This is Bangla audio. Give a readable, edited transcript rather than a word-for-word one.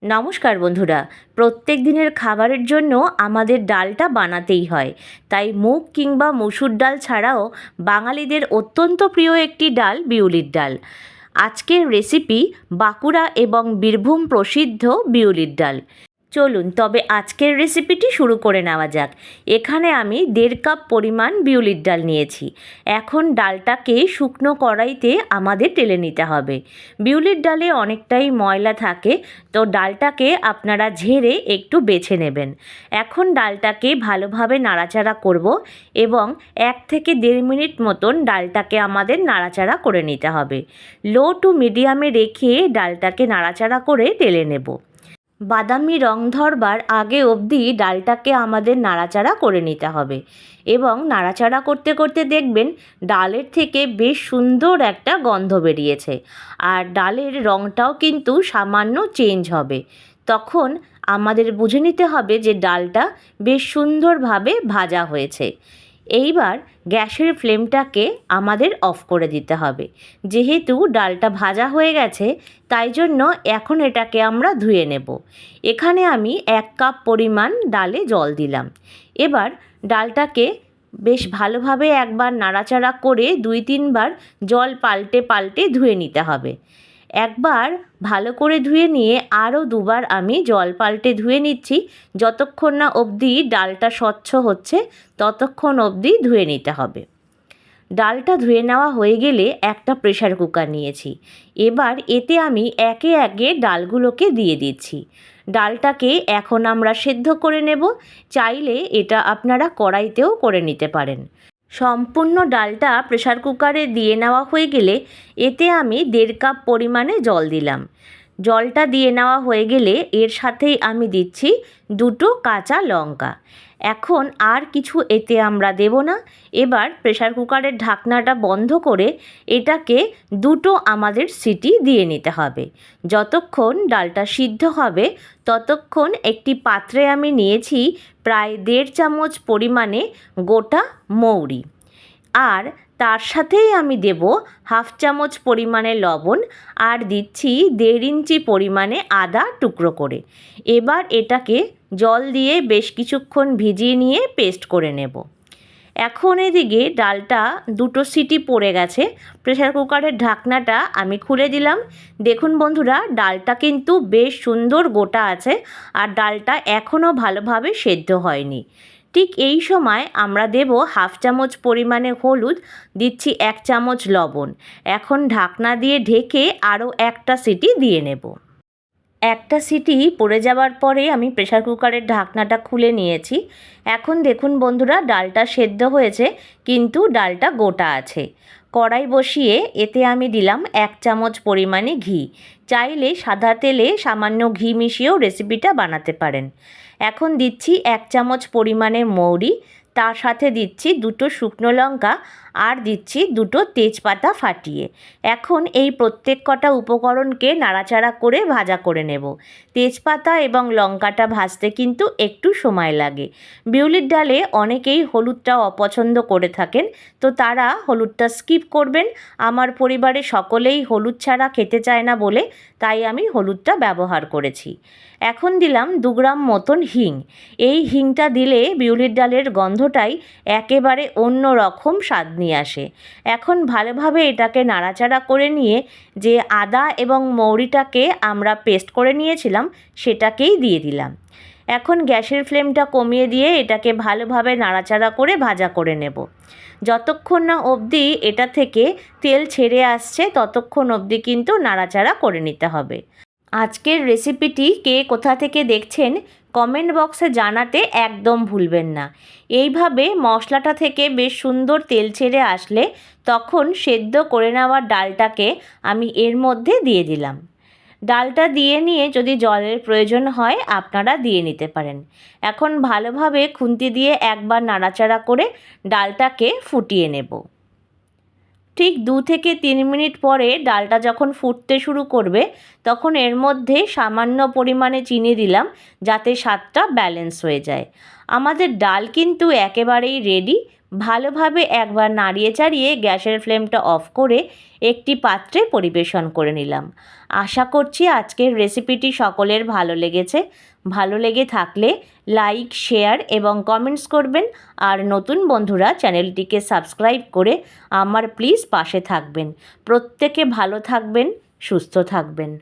নমস্কার বন্ধুরা। প্রত্যেক দিনের খাবারের জন্য আমাদের ডালটা বানাতেই হয়। তাই মুগ কিংবা মসুর ডাল ছাড়াও বাঙালিদের অত্যন্ত প্রিয় একটি ডাল বিউলির ডাল। আজকের রেসিপি বাঁকুড়া এবং বীরভূম প্রসিদ্ধ বিউলির ডাল। চলুন তবে আজকের রেসিপিটি শুরু করে নেওয়া যাক। এখানে আমি 1.5 কাপ পরিমাণ বিউলির ডাল নিয়েছি। এখন ডালটাকে শুকনো কড়াইতে আমাদের ঢেলে নিতে হবে। বিউলির ডালে অনেকটাই ময়লা থাকে, তো ডালটাকে আপনারা ঝেড়ে একটু বেছে নেবেন। এখন ডালটাকে ভালোভাবে নাড়াচাড়া করব এবং 1 থেকে 1.5 মিনিট মতন ডালটাকে আমাদের নাড়াচাড়া করে নিতে হবে। লো টু মিডিয়ামে রেখে ডালটাকে নাড়াচাড়া করে ঢেলে নেব। বাদামি রং ধরবার আগে অবধি ডালটাকে আমাদের নাড়াচাড়া করে নিতে হবে এবং নাড়াচাড়া করতে করতে দেখবেন ডালের থেকে বেশ সুন্দর একটা গন্ধ বেরিয়েছে, আর ডালের রংটাও কিন্তু সামান্য চেঞ্জ হবে। তখন আমাদের বুঝে নিতে হবে যে ডালটা বেশ সুন্দরভাবে ভাজা হয়েছে। এইবার গ্যাসের ফ্লেমটাকে আমাদের অফ করে দিতে হবে। যেহেতু ডালটা ভাজা হয়ে গেছে, তাই জন্য এখন এটাকে আমরা ধুয়ে নেব। এখানে আমি 1 কাপ পরিমাণ ডালে জল দিলাম। এবার ডালটাকে বেশ ভালোভাবে একবার নাড়াচাড়া করে 2-3 বার জল পাল্টে পাল্টে ধুয়ে নিতে হবে। একবার ভালো করে ধুয়ে নিয়ে আরও 2 বার আমি জল পাল্টে ধুয়ে নিচ্ছি। যতক্ষণ না অবধি ডালটা স্বচ্ছ হচ্ছে ততক্ষণ অবধি ধুয়ে নিতে হবে। ডালটা ধুয়ে নেওয়া হয়ে গেলে একটা প্রেসার কুকার নিয়েছি। এবার এতে আমি একে একে ডালগুলোকে দিয়ে দিচ্ছি। ডালটাকে এখন আমরা সেদ্ধ করে নেব। চাইলে এটা আপনারা কড়াইতেও করে নিতে পারেন। সম্পূর্ণ ডালটা প্রেসার কুকারে দিয়ে নেওয়া হয়ে গেলে এতে আমি 1.5 কাপ পরিমাণে জল দিলাম। জলটা দিয়ে নেওয়া হয়ে গেলে এর সাথেই আমি দিচ্ছি 2টো কাঁচা লঙ্কা। এখন আর কিছু এতে আমরা দেব না। এবার প্রেসার কুকারের ঢাকনাটা বন্ধ করে এটাকে 2টো আমাদের সিটি দিয়ে নিতে হবে। যতক্ষণ ডালটা সিদ্ধ হবে ততক্ষণ একটি পাত্রে আমি নিয়েছি প্রায় 1.5 চামচ পরিমাণে গোটা মৌরি, আর তার সাথেই আমি দেব 1/2 চামচ পরিমাণে লবণ, আর দিচ্ছি 1.5 ইঞ্চি পরিমাণে আদা টুকরো করে। এবার এটাকে জল দিয়ে বেশ কিছুক্ষণ ভিজিয়ে নিয়ে পেস্ট করে নেব। এখন এদিকে ডালটা 2টো সিটি পড়ে গেছে। প্রেসার কুকারের ঢাকনাটা আমি খুলে দিলাম। দেখুন বন্ধুরা, ডালটা কিন্তু বেশ সুন্দর গোটা আছে, আর ডালটা এখনও ভালোভাবে সেদ্ধ হয়নি। ঠিক এই সময় আমরা দেব 1/2 চামচ পরিমাণে হলুদ, দিচ্ছি 1 চামচ লবণ। এখন ঢাকনা দিয়ে ঢেকে আরও একটা সিটি দিয়ে নেব। একটা সিটি পড়ে যাওয়ার পরে আমি প্রেসার কুকারের ঢাকনাটা খুলে নিয়েছি। এখন দেখুন বন্ধুরা, ডালটা সেদ্ধ হয়েছে কিন্তু ডালটা গোটা আছে। কড়াই বসিয়ে এতে আমি দিলাম 1 চামচ পরিমাণে ঘি। চাইলে সাদা তেলে সামান্য ঘি মিশিয়েও রেসিপিটা বানাতে পারেন। এখন দিচ্ছি 1 চামচ পরিমাণে মৌরি, তার সাথে দিচ্ছি 2টো শুকনো লঙ্কা, আর দিচ্ছি 2টো তেজপাতা ফাটিয়ে। এখন এই প্রত্যেক কটা উপকরণকে নাড়াচাড়া করে ভাজা করে নেব। তেজপাতা এবং লঙ্কাটা ভাজতে কিন্তু একটু সময় লাগে। বিউলির ডালে অনেকেই হলুদটা অপছন্দ করে থাকেন, তো তারা হলুদটা স্কিপ করবেন। আমার পরিবারে সকলেই হলুদ ছাড়া খেতে চায় না বলে তাই আমি হলুদটা ব্যবহার করেছি। এখন দিলাম 2 গ্রাম মতন হিং। এই হিংটা দিলে বিউলির ডালের গন্ধটাই একেবারে অন্য রকম স্বাদ নিয়ে আসে। এখন ভালোভাবে এটাকে নাড়াচাড়া করে নিয়ে যে আদা এবং মৌরিটাকে আমরা পেস্ট করে নিয়েছিলাম সেটাকেই দিয়ে দিলাম। এখন গ্যাসের ফ্লেমটা কমিয়ে দিয়ে এটাকে ভালোভাবে নাড়াচাড়া করে ভাজা করে নেব। যতক্ষণ না অবধি এটা থেকে তেল ছেড়ে আসছে ততক্ষণ অবধি কিন্তু নাড়াচাড়া করে নিতে হবে। আজকের রেসিপিটি কে কোথা থেকে দেখছেন কমেন্ট বক্সে জানাতে একদম ভুলবেন না। এইভাবে মশলাটা থেকে বেশ সুন্দর তেল ছেড়ে আসলে তখন সেদ্ধ করে নেওয়া ডালটাকে আমি এর মধ্যে দিয়ে দিলাম। ডালটা দিয়ে নিয়ে যদি জলের প্রয়োজন হয় আপনারা দিয়ে নিতে পারেন। এখন ভালোভাবে খুন্তি দিয়ে একবার নাড়াচাড়া করে ডালটাকে ফুটিয়ে নেব। ঠিক 2 থেকে 3 মিনিট পরে ডালটা যখন ফুটতে শুরু করবে তখন এর মধ্যে সামান্য পরিমাণে চিনি দিলাম, যাতে স্বাদটা ব্যালেন্স হয়ে যায়। আমাদের ডাল কিন্তু একেবারেই রেডি। ভালোভাবে একবার নাড়িয়ে চাড়িয়ে গ্যাসের ফ্লেমটা অফ করে একটি পাত্রে পরিবেশন করে নিলাম। আশা করছি আজকের রেসিপিটি সকলের ভালো লেগেছে। ভালো লেগে থাকলে লাইক, শেয়ার এবং কমেন্টস করবেন। আর নতুন বন্ধুরা চ্যানেলটিকে সাবস্ক্রাইব করে আমার প্লিজ পাশে থাকবেন। প্রত্যেকে ভালো থাকবেন, সুস্থ থাকবেন।